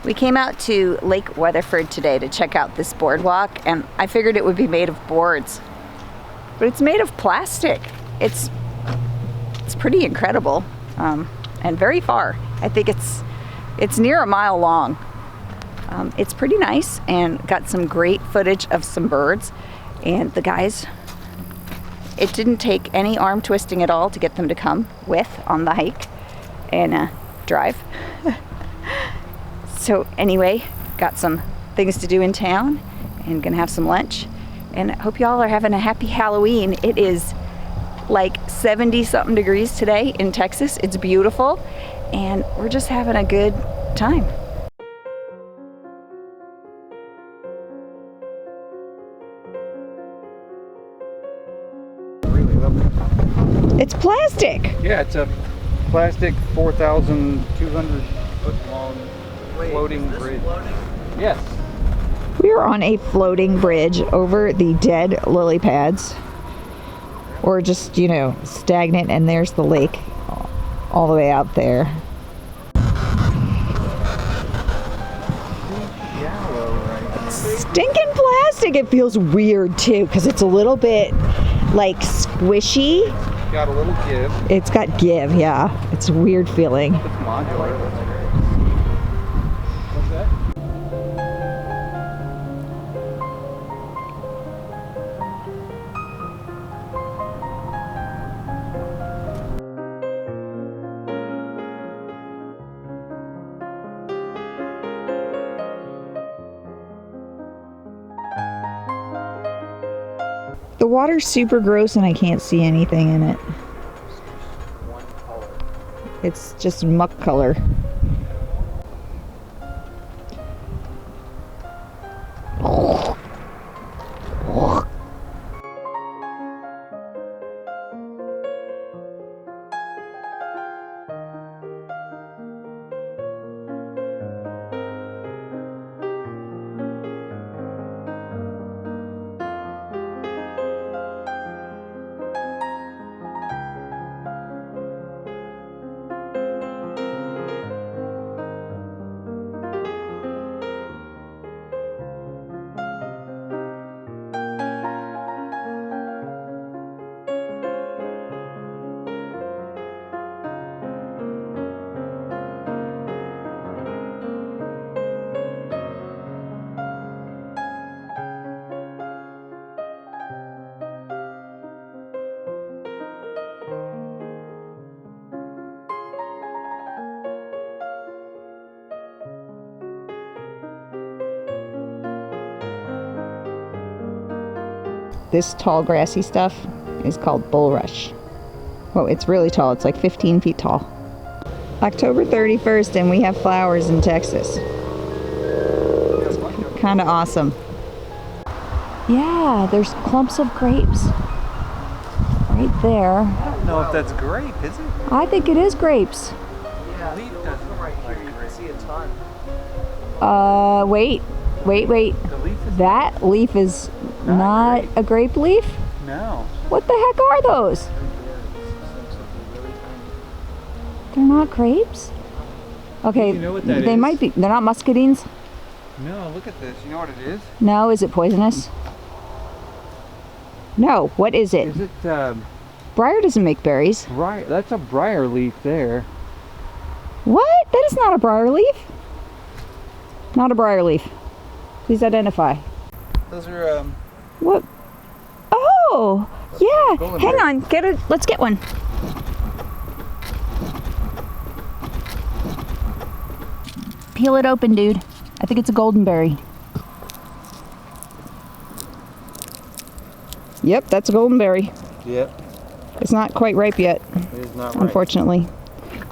We came out to Lake Weatherford today to check out this boardwalk, and I figured it would be made of boards, but it's made of plastic. It's pretty incredible, and very far. I think it's near a mile long. It's pretty nice and got some great footage of some birds, and the guys, it didn't take any arm twisting at all to get them to come with on the hike and drive. So anyway, got some things to do in town and gonna have some lunch, and I hope y'all are having a happy Halloween. It is like 70 something degrees today in Texas. It's beautiful and we're just having a good time. It's plastic. Yeah, it's a plastic 4,200 foot long floating bridge. Yes. We are on a floating bridge over the dead lily pads, or just, you know, stagnant, and there's the lake all the way out there. Stinking plastic. It feels weird too because it's a little bit like squishy. Got a little give. It's got give, yeah. It's a weird feeling. It's modular. What's that? The water's super gross and I can't see anything in it. One color. It's just muck color. This tall grassy stuff is called bulrush. Well, it's really tall. It's like 15 feet tall. October 31st and we have flowers in Texas. Kind of awesome. Yeah, there's clumps of grapes right there. I don't know if that's grape, is it? I think it is grapes. Yeah, leaf doesn't right here. You can see a ton. Wait. The leaf is That leaf is not a grape leaf? no. What the heck are those? They're not grapes? Okay, You know what that they is? might be. They're not muscadines? No, look at this. You know what it is? No, is it poisonous? No, what is it? Is it Briar doesn't make berries. briar? That's a briar leaf there. What? That is not a briar leaf. Not a briar leaf. Please identify. Those are What? Oh, yeah. golden Hang berry. on. Let's get one. Peel it open, dude. I think it's a golden berry. Yep, that's a golden berry. Yep. It's not quite ripe yet, It is not right. unfortunately.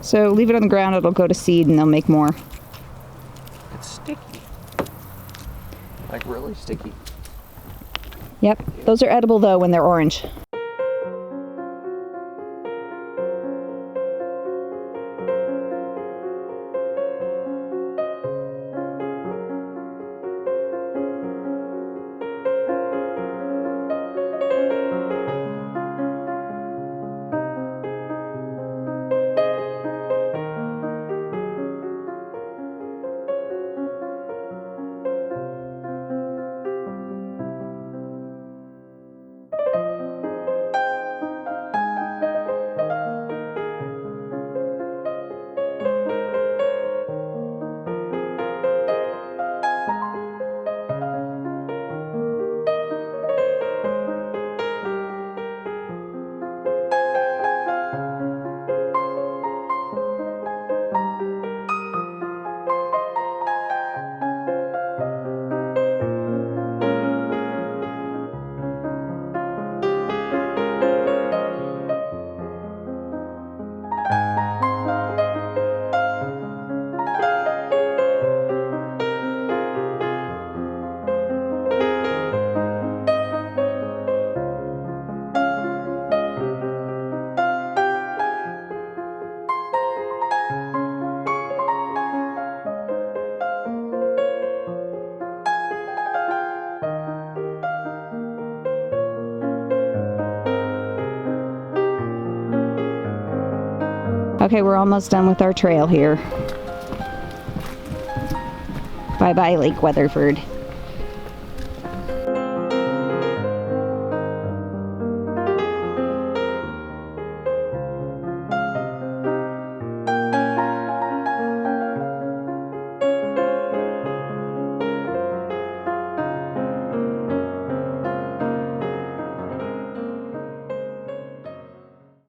So leave it on the ground, it'll go to seed and they'll make more. It's sticky. Like really sticky. Yep, those are edible though when they're orange. Okay, we're almost done with our trail here. Bye-bye, Lake Weatherford.